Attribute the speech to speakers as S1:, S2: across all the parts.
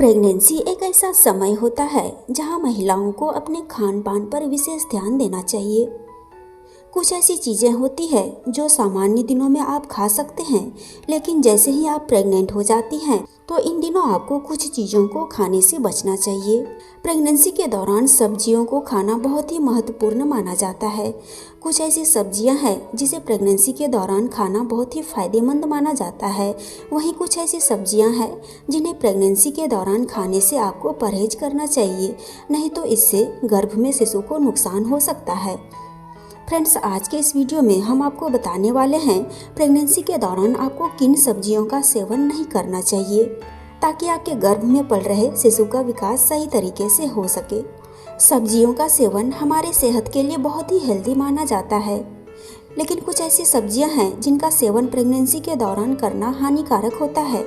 S1: Pregnancy एक ऐसा समय होता है जहां महिलाओं को अपने खान पान पर विशेष ध्यान देना चाहिए। कुछ ऐसी चीज़ें होती है जो सामान्य दिनों में आप खा सकते हैं, लेकिन जैसे ही आप प्रेग्नेंट हो जाती हैं तो इन दिनों आपको कुछ चीज़ों को खाने से बचना चाहिए। प्रेगनेंसी के दौरान सब्जियों को खाना बहुत ही महत्वपूर्ण माना जाता है। कुछ ऐसी सब्जियां हैं जिसे प्रेगनेंसी के दौरान खाना बहुत ही फायदेमंद माना जाता है। वहीं कुछ ऐसी सब्जियां हैं जिन्हें प्रेगनेंसी के दौरान खाने से आपको परहेज करना चाहिए, नहीं तो इससे गर्भ में शिशु को नुकसान हो सकता है। फ्रेंड्स, आज के इस वीडियो में हम आपको बताने वाले हैं प्रेगनेंसी के दौरान आपको किन सब्जियों का सेवन नहीं करना चाहिए ताकि आपके गर्भ में पल रहे शिशु का विकास सही तरीके से हो सके। सब्जियों का सेवन हमारे सेहत के लिए बहुत ही हेल्दी माना जाता है, लेकिन कुछ ऐसी सब्जियां हैं जिनका सेवन प्रेगनेंसी के दौरान करना हानिकारक होता है।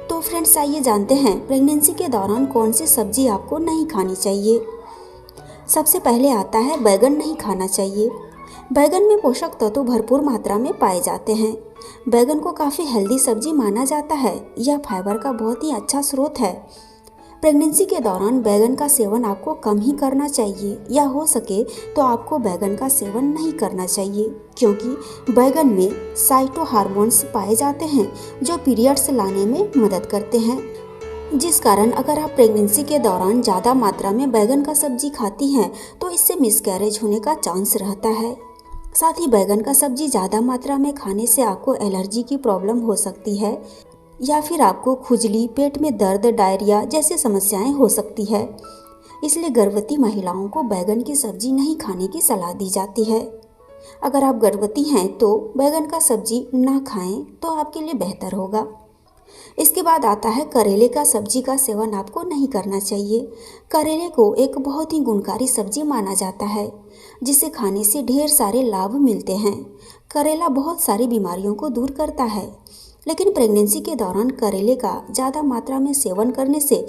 S1: तो फ्रेंड्स, आइए जानते हैं प्रेगनेंसी के दौरान कौन सी सब्जी आपको नहीं खानी चाहिए। सबसे पहले आता है बैगन नहीं खाना चाहिए। बैगन में पोषक तत्व भरपूर मात्रा में पाए जाते हैं। बैगन को काफ़ी हेल्दी सब्जी माना जाता है। यह फाइबर का बहुत ही अच्छा स्रोत है। प्रेगनेंसी के दौरान बैगन का सेवन आपको कम ही करना चाहिए, या हो सके तो आपको बैगन का सेवन नहीं करना चाहिए, क्योंकि बैगन में साइटो हार्मोन्स पाए जाते हैं जो पीरियड्स लाने में मदद करते हैं, जिस कारण अगर आप प्रेगनेंसी के दौरान ज़्यादा मात्रा में बैगन का सब्जी खाती हैं तो इससे मिसकैरेज होने का चांस रहता है। साथ ही बैगन का सब्जी ज़्यादा मात्रा में खाने से आपको एलर्जी की प्रॉब्लम हो सकती है, या फिर आपको खुजली, पेट में दर्द, डायरिया जैसी समस्याएं हो सकती है। इसलिए गर्भवती महिलाओं को बैगन की सब्जी नहीं खाने की सलाह दी जाती है। अगर आप गर्भवती हैं तो बैगन का सब्जी ना खाएं तो आपके लिए बेहतर होगा। इसके बाद आता है करेले का सब्जी का सेवन आपको नहीं करना चाहिए। करेले को एक बहुत ही गुणकारी सब्जी माना जाता है, जिसे खाने से ढेर सारे लाभ मिलते हैं। करेला बहुत सारी बीमारियों को दूर करता है, लेकिन प्रेगनेंसी के दौरान करेले का ज़्यादा मात्रा में सेवन करने से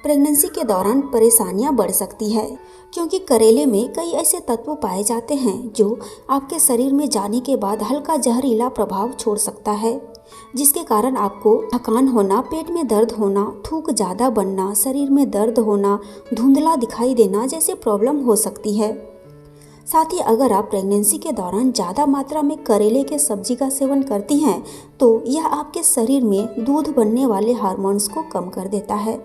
S1: प्रेगनेंसी के दौरान परेशानियां बढ़ सकती है, क्योंकि करेले में कई ऐसे तत्व पाए जाते हैं जो आपके शरीर में जाने के बाद हल्का जहरीला प्रभाव छोड़ सकता है, जिसके कारण आपको थकान होना, पेट में दर्द होना, थूक ज़्यादा बनना, शरीर में दर्द होना, धुंधला दिखाई देना जैसे प्रॉब्लम हो सकती है। साथ ही अगर आप प्रेगनेंसी के दौरान ज़्यादा मात्रा में करेले के सब्जी का सेवन करती हैं तो यह आपके शरीर में दूध बनने वाले हार्मोन्स को कम कर देता है,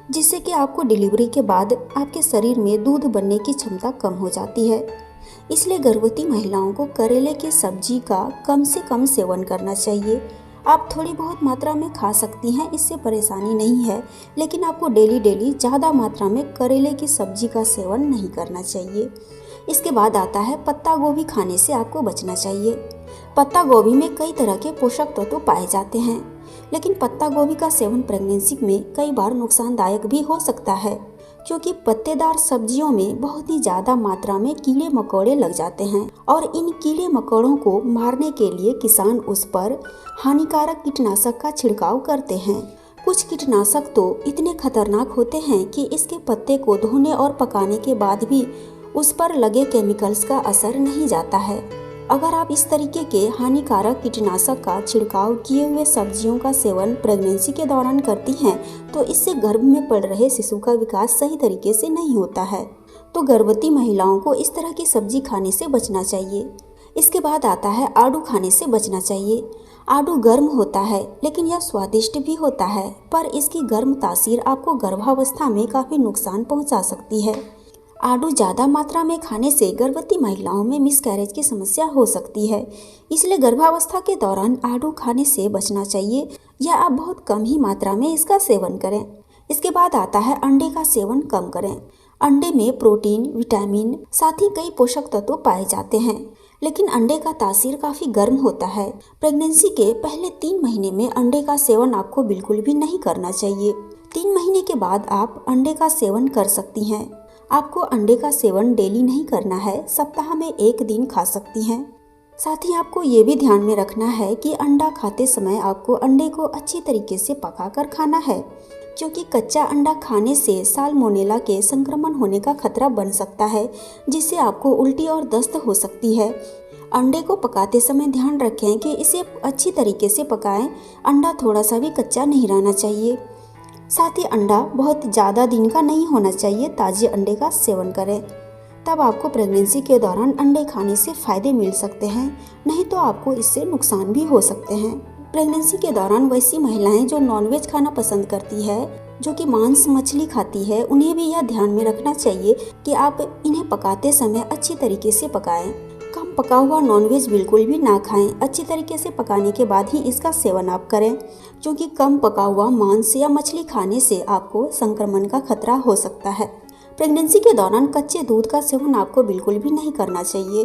S1: जिससे कि आपको डिलीवरी के बाद आपके शरीर में दूध बनने की क्षमता कम हो जाती है। इसलिए गर्भवती महिलाओं को करेले की सब्जी का कम से कम सेवन करना चाहिए। आप थोड़ी बहुत मात्रा में खा सकती हैं, इससे परेशानी नहीं है, लेकिन आपको डेली ज़्यादा मात्रा में करेले की सब्जी का सेवन नहीं करना चाहिए। इसके बाद आता है पत्ता गोभी खाने से आपको बचना चाहिए। पत्ता गोभी में कई तरह के पोषक तत्व पाए जाते हैं, लेकिन पत्ता गोभी का सेवन प्रेगनेंसी में कई बार नुकसानदायक भी हो सकता है, क्योंकि पत्तेदार सब्जियों में बहुत ही ज़्यादा मात्रा में कीड़े मकोड़े लग जाते हैं, और इन कीड़े मकोड़ों को मारने के लिए किसान उस पर हानिकारक कीटनाशक का छिड़काव करते हैं। कुछ कीटनाशक तो इतने खतरनाक होते हैं कि इसके पत्ते को धोने और पकाने के बाद भी उस पर लगे केमिकल्स का असर नहीं जाता है। अगर आप इस तरीके के हानिकारक कीटनाशक का छिड़काव किए हुए सब्जियों का सेवन प्रेगनेंसी के दौरान करती हैं तो इससे गर्भ में पल रहे शिशु का विकास सही तरीके से नहीं होता है। तो गर्भवती महिलाओं को इस तरह की सब्जी खाने से बचना चाहिए। इसके बाद आता है आड़ू खाने से बचना चाहिए। आड़ू गर्म होता है, लेकिन यह स्वादिष्ट भी होता है, पर इसकी गर्म तासीर आपको गर्भावस्था में काफ़ी नुकसान पहुंचा सकती है। आड़ू ज़्यादा मात्रा में खाने से गर्भवती महिलाओं में मिसकैरेज की समस्या हो सकती है, इसलिए गर्भावस्था के दौरान आड़ू खाने से बचना चाहिए, या आप बहुत कम ही मात्रा में इसका सेवन करें। इसके बाद आता है अंडे का सेवन कम करें। अंडे में प्रोटीन, विटामिन, साथ ही कई पोषक तत्व पाए जाते हैं, लेकिन अंडे का तासीर काफ़ी गर्म होता है। प्रेगनेंसी के पहले 3 महीने में अंडे का सेवन आपको बिल्कुल भी नहीं करना चाहिए। 3 महीने के बाद आप अंडे का सेवन कर सकती हैं। आपको अंडे का सेवन डेली नहीं करना है, सप्ताह में 1 दिन खा सकती हैं। साथ ही आपको ये भी ध्यान में रखना है कि अंडा खाते समय आपको अंडे को अच्छी तरीके से पकाकर खाना है, क्योंकि कच्चा अंडा खाने से साल्मोनेला के संक्रमण होने का खतरा बन सकता है, जिससे आपको उल्टी और दस्त हो सकती है। अंडे को पकाते समय ध्यान रखें कि इसे अच्छी तरीके से पकाएं। अंडा थोड़ा सा भी कच्चा नहीं रहना चाहिए। साथ ही अंडा बहुत ज़्यादा दिन का नहीं होना चाहिए। ताज़े अंडे का सेवन करें, तब आपको प्रेगनेंसी के दौरान अंडे खाने से फ़ायदे मिल सकते हैं, नहीं तो आपको इससे नुकसान भी हो सकते हैं। प्रेगनेंसी के दौरान वैसी महिलाएं जो नॉनवेज खाना पसंद करती है, जो कि मांस मछली खाती है, उन्हें भी यह ध्यान में रखना चाहिए कि आप इन्हें पकाते समय अच्छी तरीके से पकाएं। कम पका हुआ नॉनवेज बिल्कुल भी ना खाएं। अच्छी तरीके से पकाने के बाद ही इसका सेवन आप करें, क्योंकि कम पका हुआ मांस या मछली खाने से आपको संक्रमण का खतरा हो सकता है। प्रेगनेंसी के दौरान कच्चे दूध का सेवन आपको बिल्कुल भी नहीं करना चाहिए।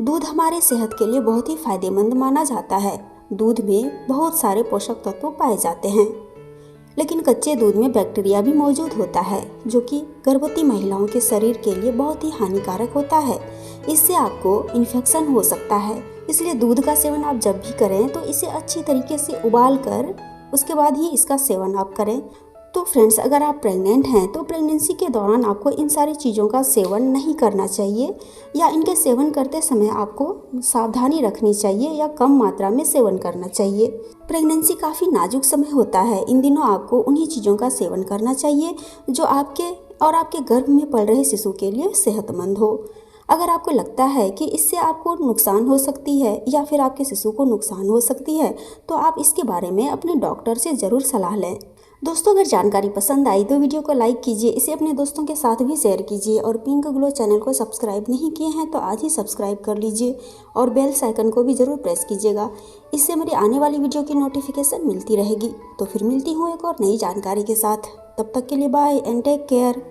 S1: दूध हमारे सेहत के लिए बहुत ही फायदेमंद माना जाता है। दूध में बहुत सारे पोषक तत्व पाए जाते हैं, लेकिन कच्चे दूध में बैक्टीरिया भी मौजूद होता है, जो कि गर्भवती महिलाओं के शरीर के लिए बहुत ही हानिकारक होता है। इससे आपको इन्फेक्शन हो सकता है। इसलिए दूध का सेवन आप जब भी करें तो इसे अच्छी तरीके से उबाल कर उसके बाद ही इसका सेवन आप करें। तो फ्रेंड्स, अगर आप प्रेग्नेंट हैं तो प्रेगनेंसी के दौरान आपको इन सारी चीज़ों का सेवन नहीं करना चाहिए, या इनके सेवन करते समय आपको सावधानी रखनी चाहिए या कम मात्रा में सेवन करना चाहिए। प्रेगनेंसी काफ़ी नाजुक समय होता है। इन दिनों आपको उन्हीं चीज़ों का सेवन करना चाहिए जो आपके और आपके गर्भ में पल रहे शिशु के लिए सेहतमंद हो। अगर आपको लगता है कि इससे आपको नुकसान हो सकती है या फिर आपके शिशु को नुकसान हो सकती है, तो आप इसके बारे में अपने डॉक्टर से ज़रूर सलाह लें। दोस्तों, अगर जानकारी पसंद आई तो वीडियो को लाइक कीजिए, इसे अपने दोस्तों के साथ भी शेयर कीजिए, और पिंक ग्लो चैनल को सब्सक्राइब नहीं किए हैं तो आज ही सब्सक्राइब कर लीजिए और बेल आइकन को भी ज़रूर प्रेस कीजिएगा। इससे मेरी आने वाली वीडियो की नोटिफिकेशन मिलती रहेगी। तो फिर मिलती हूँ एक और नई जानकारी के साथ। तब तक के लिए बाय एंड टेक केयर।